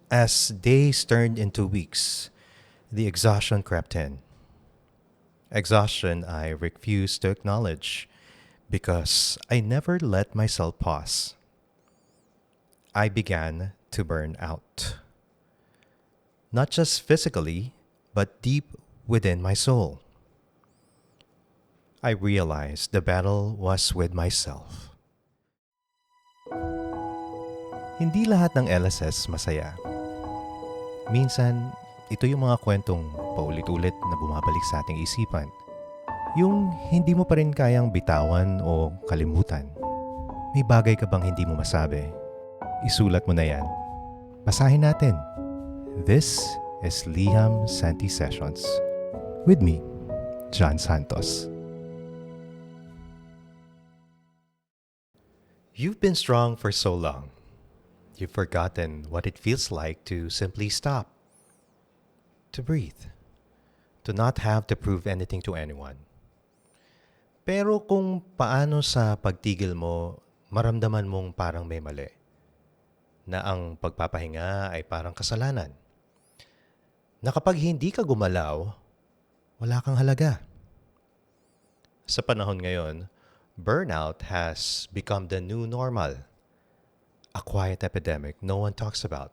As days turned into weeks, the exhaustion crept in. Exhaustion I refused to acknowledge because I never let myself pause. I began to burn out. Not just physically, but deep within my soul. I realized the battle was with myself. Hindi lahat ng LSS masaya. Minsan, ito yung mga kwentong paulit-ulit na bumabalik sa ating isipan. Yung hindi mo pa rin kayang bitawan o kalimutan. May bagay ka bang hindi mo masabi? Isulat mo na yan. Basahin natin. This is Liham Senti Sessions. With me, John Santos. You've been strong for so long. You've forgotten what it feels like to simply stop. To breathe. To not have to prove anything to anyone. Pero kung paano sa pagtigil mo, maramdaman mong parang may mali. Na ang pagpapahinga ay parang kasalanan. Na kapag hindi ka gumalaw, wala kang halaga. Sa panahon ngayon, burnout has become the new normal. A quiet epidemic no one talks about.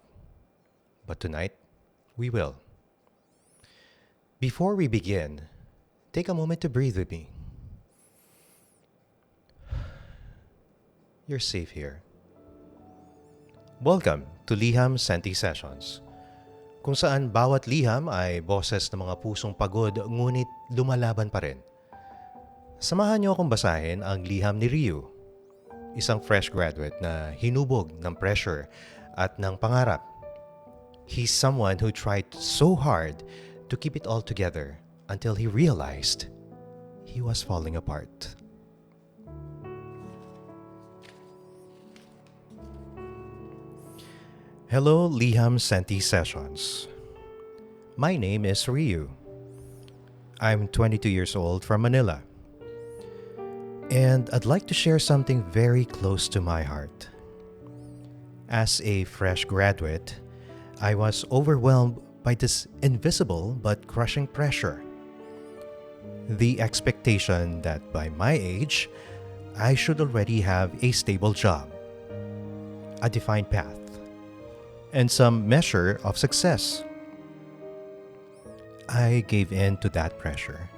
But tonight, we will. Before we begin, take a moment to breathe with me. You're safe here. Welcome to Liham Senti Sessions, kung saan bawat liham ay boses ng mga pusong pagod ngunit lumalaban pa rin. Samahan niyo akong basahin ang liham ni Ryu, isang fresh graduate na hinubog ng pressure at ng pangarap. He's someone who tried so hard to keep it all together until he realized he was falling apart. Hello, Liham Senti Sessions. My name is Ryu. I'm 22 years old from Manila. And I'd like to share something very close to my heart. As a fresh graduate, I was overwhelmed by this invisible but crushing pressure. The expectation that by my age, I should already have a stable job, a defined path, and some measure of success. I gave in to that pressure.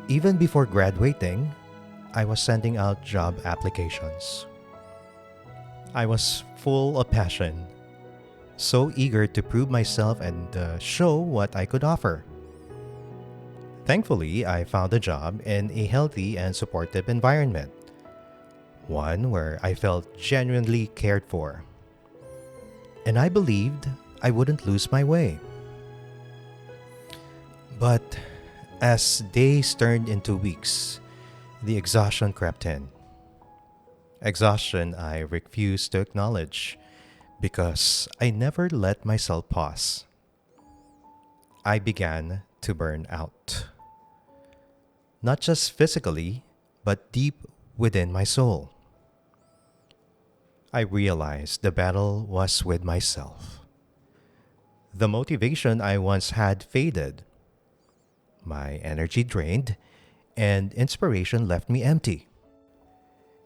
Even before graduating, I was sending out job applications. I was full of passion, so eager to prove myself and show what I could offer. Thankfully, I found a job in a healthy and supportive environment, one where I felt genuinely cared for. And I believed I wouldn't lose my way. But as days turned into weeks, the exhaustion crept in. Exhaustion I refused to acknowledge because I never let myself pause. I began to burn out. Not just physically, but deep within my soul. I realized the battle was with myself. The motivation I once had faded. My energy drained, and inspiration left me empty.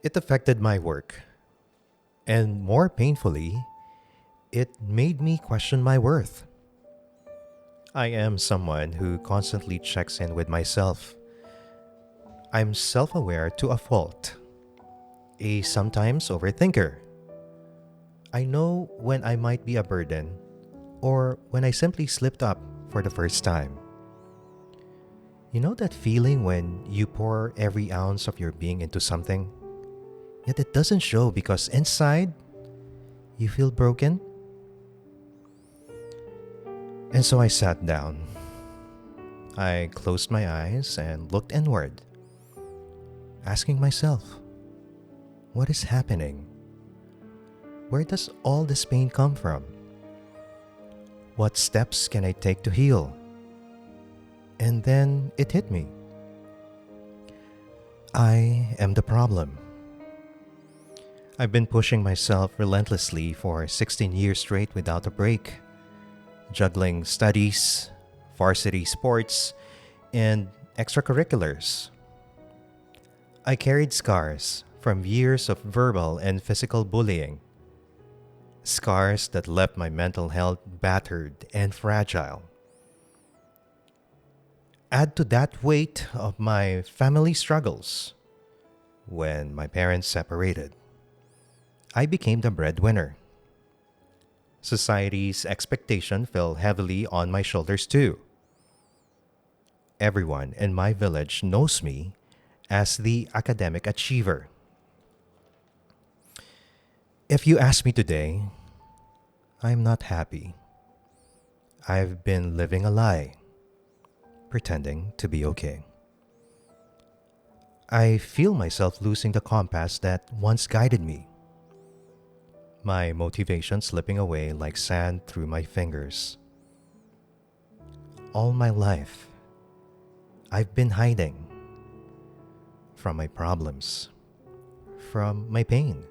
It affected my work, and more painfully, it made me question my worth. I am someone who constantly checks in with myself. I'm self-aware to a fault, a sometimes overthinker. I know when I might be a burden, or when I simply slipped up for the first time. You know that feeling when you pour every ounce of your being into something, yet it doesn't show because inside, you feel broken? And so I sat down. I closed my eyes and looked inward, asking myself, what is happening? Where does all this pain come from? What steps can I take to heal? And then it hit me. I am the problem. I've been pushing myself relentlessly for 16 years straight without a break, juggling studies, varsity sports, and extracurriculars. I carried scars from years of verbal and physical bullying, scars that left my mental health battered and fragile. Add to that weight of my family struggles. When my parents separated, I became the breadwinner. Society's expectation fell heavily on my shoulders too. Everyone in my village knows me as the academic achiever. If you ask me today, I'm not happy. I've been living a lie, pretending to be okay. I feel myself losing the compass that once guided me. My motivation slipping away like sand through my fingers. All my life, I've been hiding from my problems, from my pain,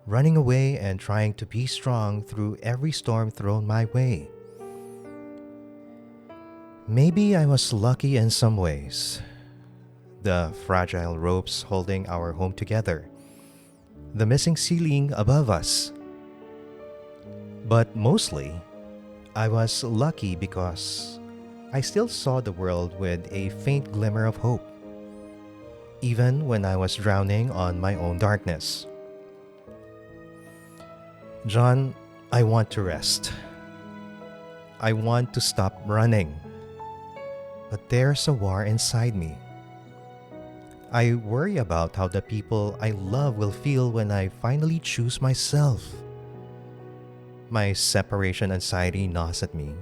running away and trying to be strong through every storm thrown my way. Maybe I was lucky in some ways. The fragile ropes holding our home together, the missing ceiling above us. But mostly, I was lucky because I still saw the world with a faint glimmer of hope, even when I was drowning on my own darkness. John, I want to rest. I want to stop running. But there's a war inside me. I worry about how the people I love will feel when I finally choose myself. My separation anxiety gnaws at me,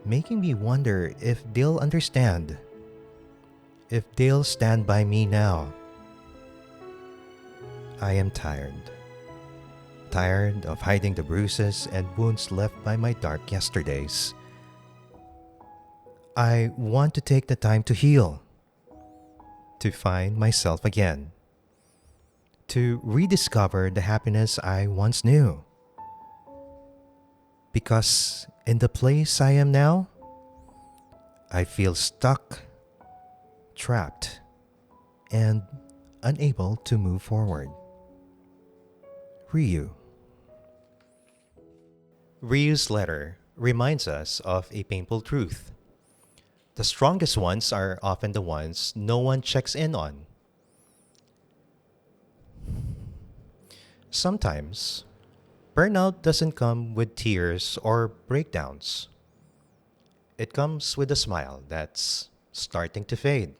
making me wonder if they'll understand, if they'll stand by me now. I am tired. Tired of hiding the bruises and wounds left by my dark yesterdays. I want to take the time to heal, to find myself again, to rediscover the happiness I once knew. Because in the place I am now, I feel stuck, trapped, and unable to move forward. Ryu. Ryu's letter reminds us of a painful truth. The strongest ones are often the ones no one checks in on. Sometimes, burnout doesn't come with tears or breakdowns. It comes with a smile that's starting to fade,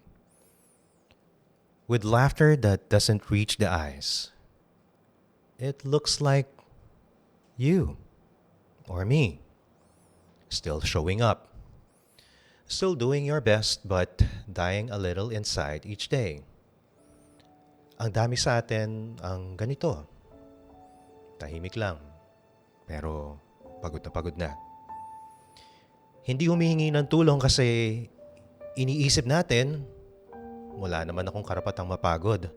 with laughter that doesn't reach the eyes. It looks like you or me, still showing up. Still doing your best but dying a little inside each day. Ang dami sa atin ang ganito. Tahimik lang, pero pagod na. Hindi humihingi ng tulong kasi iniisip natin, wala naman akong karapatang mapagod.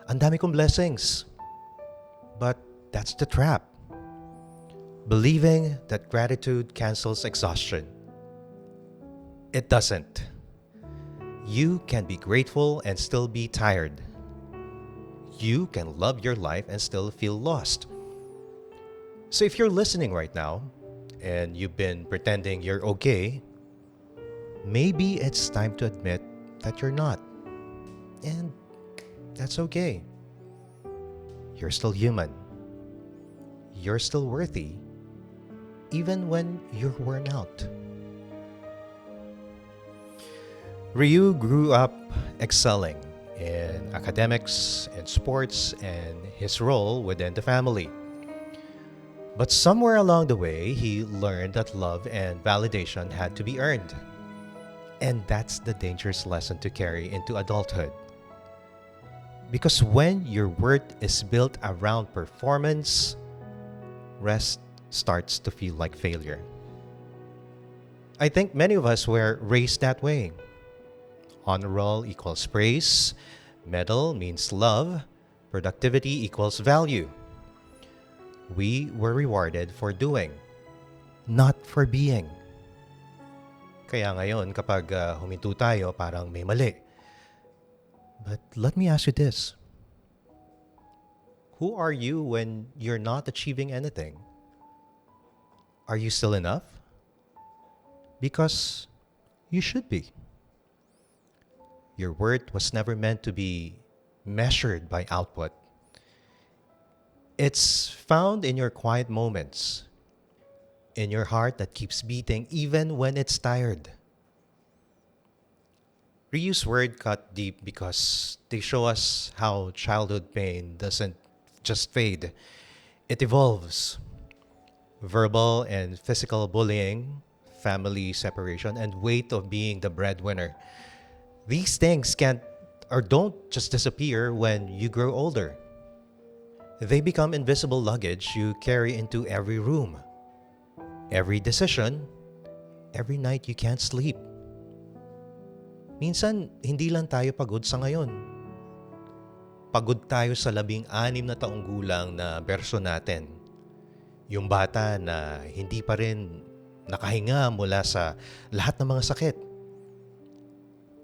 Ang dami kong blessings. But that's the trap. Believing that gratitude cancels exhaustion. It doesn't. You can be grateful and still be tired. You can love your life and still feel lost. So if you're listening right now and you've been pretending you're okay, maybe it's time to admit that you're not. And that's okay. You're still human. You're still worthy, even when you're worn out. Ryu grew up excelling in academics, in sports, and his role within the family. But somewhere along the way, he learned that love and validation had to be earned. And that's the dangerous lesson to carry into adulthood. Because when your worth is built around performance, rest starts to feel like failure. I think many of us were raised that way. Honor roll equals praise, medal means love, Productivity equals value. We were rewarded for doing, not for being. Kaya ngayon, kapag huminto tayo, parang may mali. But let me ask you this. Who are you when you're not achieving anything? Are you still enough? Because you should be. Your worth was never meant to be measured by output. It's found in your quiet moments, in your heart that keeps beating even when it's tired. 𝗏𝗏's word cut deep because they show us how childhood pain doesn't just fade, it evolves. Verbal and physical bullying, family separation, and weight of being the breadwinner. These things can't or don't just disappear when you grow older. They become invisible luggage you carry into every room, every decision, every night you can't sleep. Minsan, hindi lang tayo pagod sa ngayon. Pagod tayo sa 16 na taong gulang na bersyon natin. Yung bata na hindi pa rin nakahinga mula sa lahat ng mga sakit.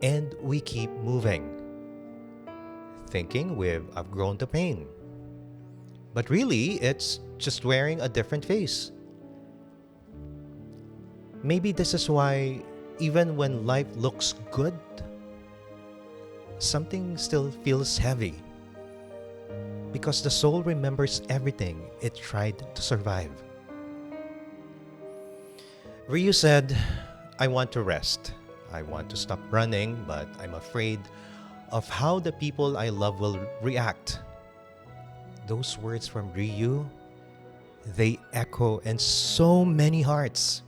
And we keep moving, thinking we've outgrown the pain. But really, it's just wearing a different face. Maybe this is why even when life looks good, something still feels heavy. Because the soul remembers everything it tried to survive. 𝗏𝗏 said, I want to rest. I want to stop running, but I'm afraid of how the people I love will react. Those words from 𝗏𝗏, they echo in so many hearts.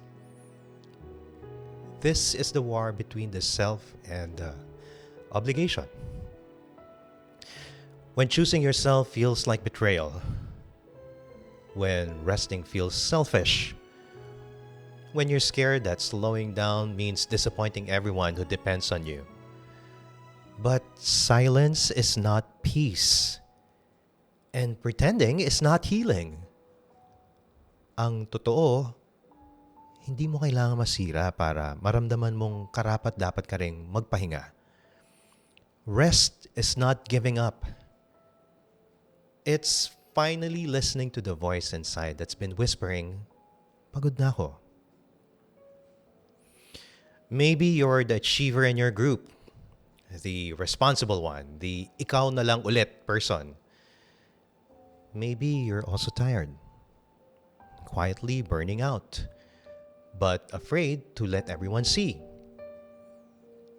This is the war between the self and obligation. When choosing yourself feels like betrayal. When resting feels selfish. When you're scared that slowing down means disappointing everyone who depends on you. But silence is not peace. And pretending is not healing. Ang totoo, hindi mo kailangan masira para maramdaman mong karapat-dapat ka ring magpahinga. Rest is not giving up. It's finally listening to the voice inside that's been whispering, pagod na ako. Maybe you're the achiever in your group, the responsible one, the ikaw na lang ulit person. Maybe you're also tired, quietly burning out, but afraid to let everyone see.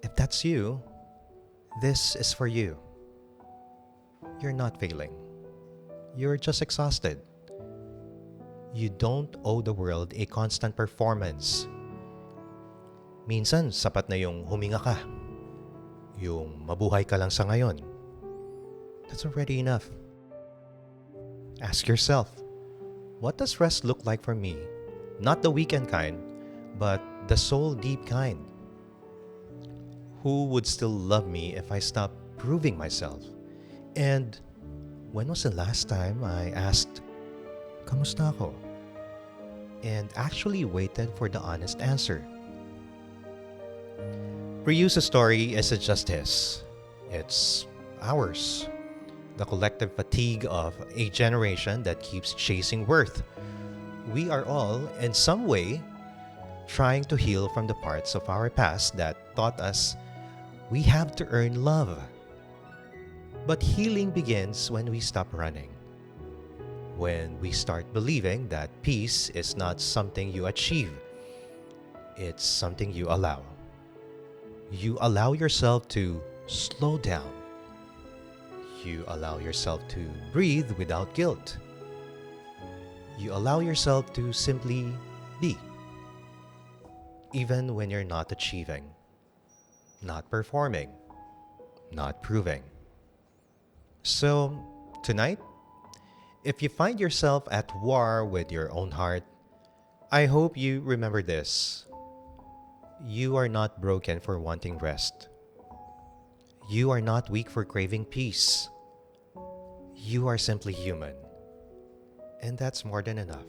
If that's you, this is for you. You're not failing. You're just exhausted. You don't owe the world a constant performance. Minsan, sapat na yung huminga ka. Yung mabuhay ka lang sa ngayon. That's already enough. Ask yourself, what does rest look like for me? Not the weekend kind, but the soul deep kind. Who would still love me if I stopped proving myself? And when was the last time I asked, kamusta ako? And actually waited for the honest answer. 𝗏𝗏's story isn't just his. It's ours. The collective fatigue of a generation that keeps chasing worth. We are all, in some way, trying to heal from the parts of our past that taught us we have to earn love. But healing begins when we stop running. When we start believing that peace is not something you achieve. It's something you allow. You allow yourself to slow down. You allow yourself to breathe without guilt. You allow yourself to simply be. Even when you're not achieving, not performing, not proving. So, tonight, if you find yourself at war with your own heart, I hope you remember this. You are not broken for wanting rest. You are not weak for craving peace. You are simply human. And that's more than enough.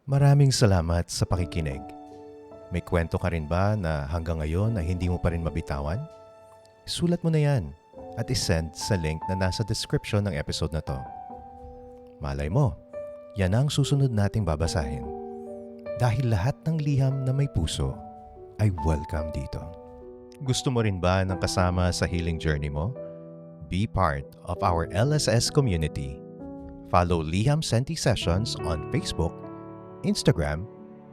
Maraming salamat sa pakikinig. May kwento ka rin ba na hanggang ngayon ay hindi mo pa rin mabitawan? Sulat mo na yan at isend sa link na nasa description ng episode na to. Malay mo, yan ang susunod nating babasahin. Dahil lahat ng liham na may puso ay welcome dito. Gusto mo rin ba ng kasama sa healing journey mo? Be part of our LSS community. Follow Liham Senti Sessions on Facebook, Instagram,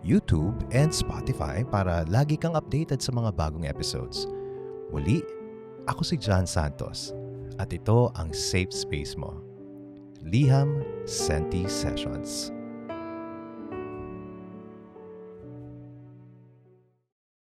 YouTube, and Spotify para lagi kang updated sa mga bagong episodes. Muli, ako si John Santos at ito ang safe space mo. Liham Senti Sessions.